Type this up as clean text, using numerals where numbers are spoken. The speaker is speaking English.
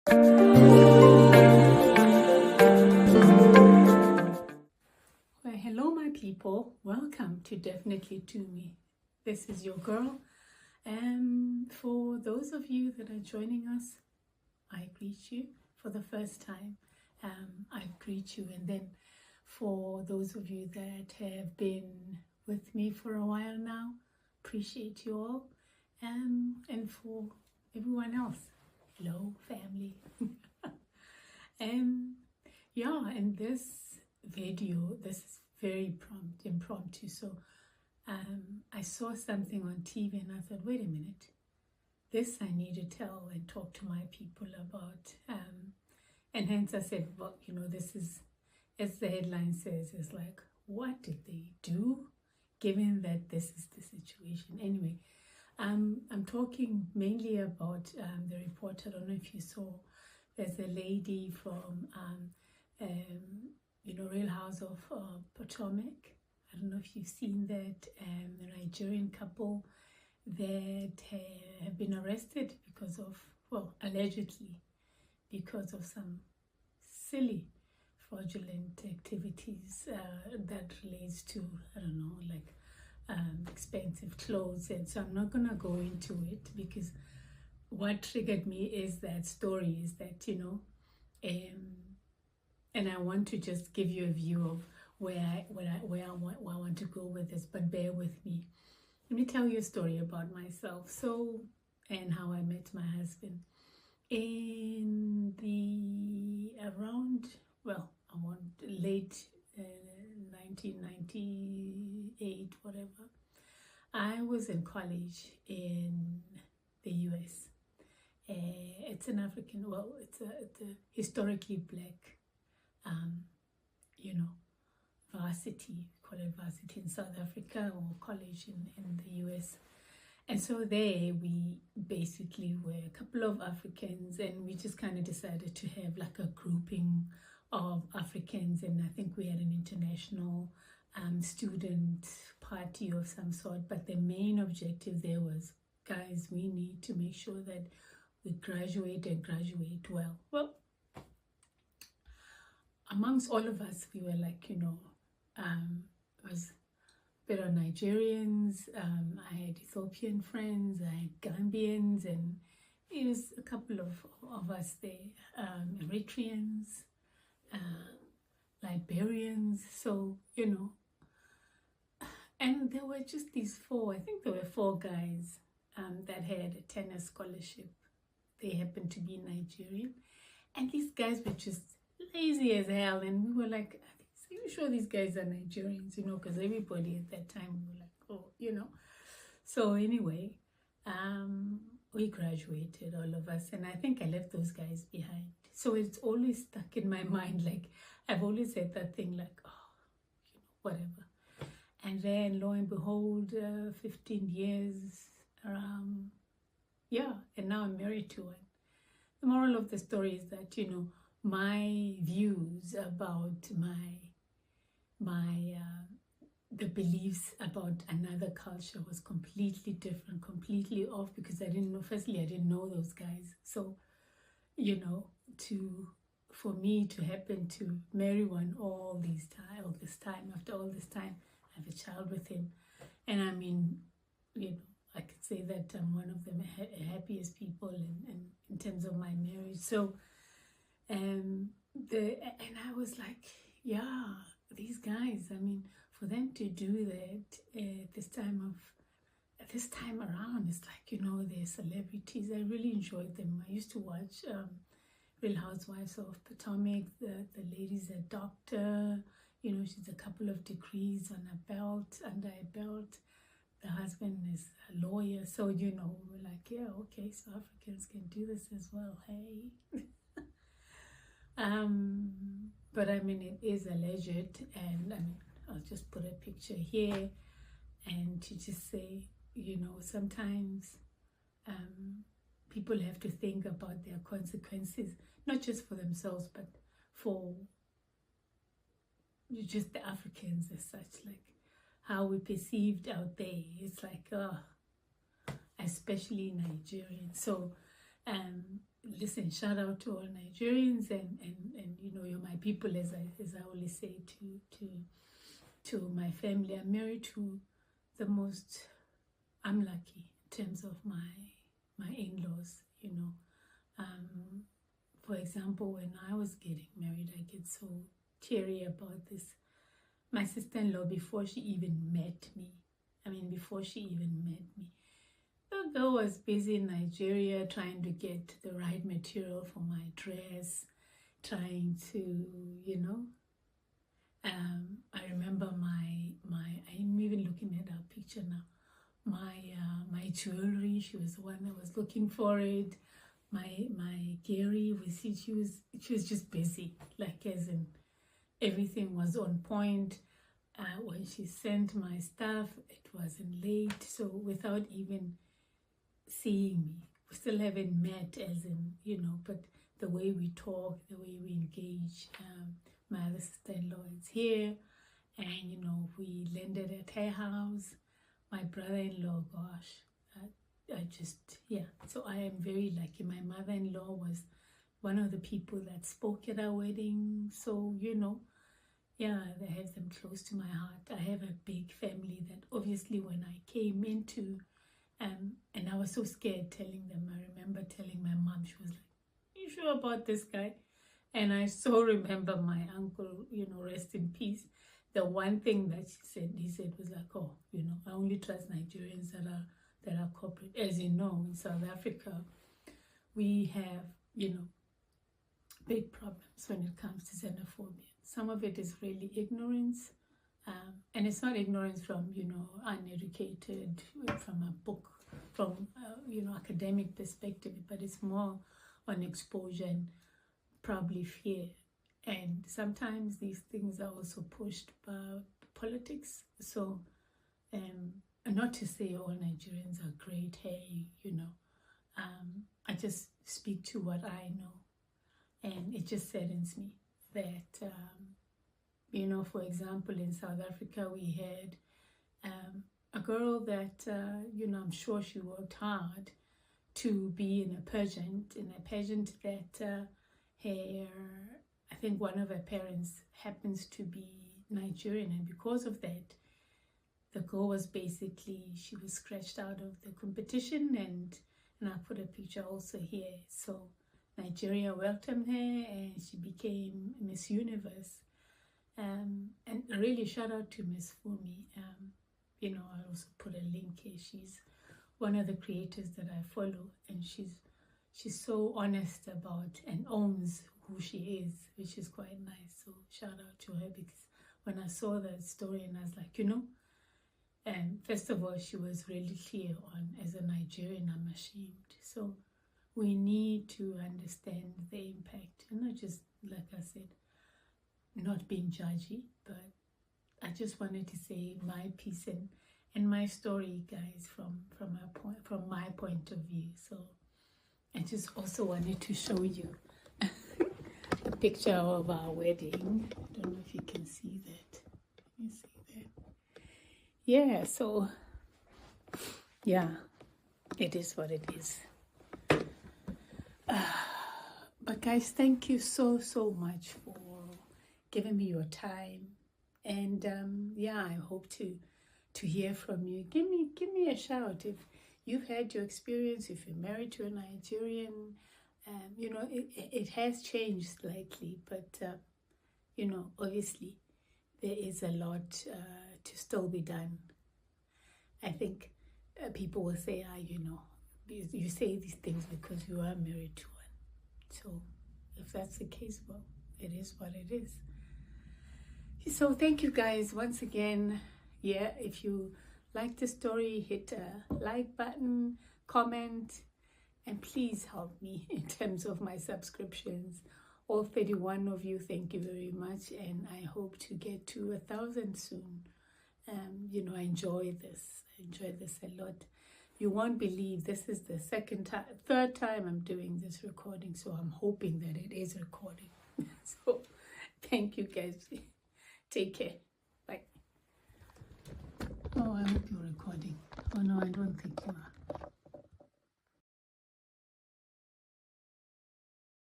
Well, hello my people, welcome to DefinitelyTumi. This is your girl, and for those of you that are joining us, I greet you for the first time. I greet you, and then for those of you that have been with me for a while now, appreciate you all, and for everyone else, hello family. Yeah, and this video, this is very impromptu. So I saw something on TV and I thought, wait a minute, this I need to tell and talk to my people about. And hence I said, well, you know, this is, as the headline says, is like, what did they do given that this is the situation? Anyway, I'm talking mainly about the report. I don't know if you saw, there's a lady from Real House of Potomac. I don't know if you've seen that, a Nigerian couple that have been arrested because of, well, allegedly because of some silly fraudulent activities that relates to, I don't know, like expensive clothes. And so I'm not gonna go into it, because what triggered me is that story, is that, you know, and I want to just give you a view of where I want to go with this, but bear with me. Let me tell you a story about myself. So, and how I met my husband in the late 1998, whatever. I was in college in the US. It's an African, well, it's a historically black, varsity, call it varsity in South Africa, or college in the US. And so there we basically were a couple of Africans, and we just kind of decided to have like a grouping of Africans, and I think we had an international student party of some sort. But the main objective there was, guys, we need to make sure that we graduate and graduate well. Well, amongst all of us, we were like, it was a bit of Nigerians, I had Ethiopian friends, I had Gambians, and it was a couple of us there, Eritreans, Liberians, so, you know, and there were just these four, I think there were four guys that had a tennis scholarship. They happened to be Nigerian, and these guys were just lazy as hell, and we were like, are you sure these guys are Nigerians? You know, because everybody at that time, we were like, oh, you know. So anyway, we graduated, all of us, and I think I left those guys behind. So it's always stuck in my mind, like I've always said that thing, like, oh, whatever. And then lo and behold, 15 years, and now I'm married to one. The moral of the story is that, you know, my views about the beliefs about another culture was completely different, completely off, because I didn't know, firstly, I didn't know those guys. So, you know, for me to happen to marry one all this time, after all this time, I have a child with him. And I mean, you know, I could say that I'm one of the happiest people in terms of my marriage. So, and I was like, yeah, these guys, I mean, for them to do that at this time around, it's like, you know, they're celebrities. I really enjoyed them. I used to watch Real Housewives of Potomac. The lady's a doctor, you know, she's a couple of degrees under her belt. The husband is a lawyer. So, you know, we're like, yeah, okay, so Africans can do this as well, hey. But I mean, it is alleged, and I mean, I'll just put a picture here, and to just say, you know, sometimes people have to think about their consequences, not just for themselves, but for just the Africans as such, like how we perceived out there. It's like, especially Nigerian. So listen, shout out to all Nigerians, and you know, you're my people, as I always say to my family. I'm married to the most, I'm lucky in terms of my in-laws, you know. For example, when I was getting married, I get so teary about this. My sister-in-law, before she even met me, the girl was busy in Nigeria trying to get the right material for my dress, trying to, you know, I remember I'm even looking at our picture now, my jewelry, she was the one that was looking for it. My Gary, she was just busy, like, as in everything was on point. When she sent my stuff, it wasn't late, so without even seeing me, we still haven't met, as in, you know, but the way we talk, the way we engage. My other sister-in-law is here, and you know, we landed at her house. My brother-in-law, gosh, I just, yeah, so I am very lucky. My mother-in-law was one of the people that spoke at our wedding, so, you know, yeah, I have them close to my heart. I have a big family that obviously when I came into, and I was so scared telling them. I remember telling my mom, she was like, you sure about this guy? And I so remember my uncle, you know, rest in peace. The one thing that he said was like, oh, you know, I only trust Nigerians that are corporate. As you know, in South Africa, we have, you know, big problems when it comes to xenophobia. Some of it is really ignorance, and it's not ignorance from, you know, uneducated, from a book, from you know, academic perspective, but it's more on exposure and probably fear. And sometimes these things are also pushed by politics. So, not to say all Nigerians are great, hey, you know, I just speak to what I know, and it just saddens me that, you know, for example, in South Africa, we had a girl that, you know, I'm sure she worked hard to be in a pageant that I think one of her parents happens to be Nigerian, and because of that, the girl was basically, she was scratched out of the competition, and I put a picture also here. So Nigeria welcomed her and she became Miss Universe. And really shout out to Miss Fumi. You know, I also put a link here. She's one of the creators that I follow, and she's so honest about and owns who she is, which is quite nice. So shout out to her, because when I saw that story, and I was like, you know, first of all, she was really clear on, as a Nigerian, I'm ashamed. So we need to understand the impact, and not just, like I said, not being judgy, but I just wanted to say my piece and my story, guys, from my point of view. So I just also wanted to show you a picture of our wedding. I don't know if you can see that. Let me see that. Yeah, so yeah, it is what it is. But guys, thank you so much for giving me your time, and yeah, I hope to hear from you. Give me a shout if you've had your experience, if you're married to a Nigerian. You know, it has changed slightly, but you know, obviously there is a lot to still be done. I think people will say, you know, you say these things because you are married to one. So if that's the case, well, it is what it is. So thank you guys once again. Yeah, if you like the story, hit a like button, comment, and please help me in terms of my subscriptions. All 31 of you, thank you very much, and I hope to get to 1,000 soon. You know, I enjoy this a lot. You won't believe this is the third time I'm doing this recording, so I'm hoping that it is recording. So thank you guys. Take care. Bye. Oh, I hope you're recording. Oh no, I don't think you are.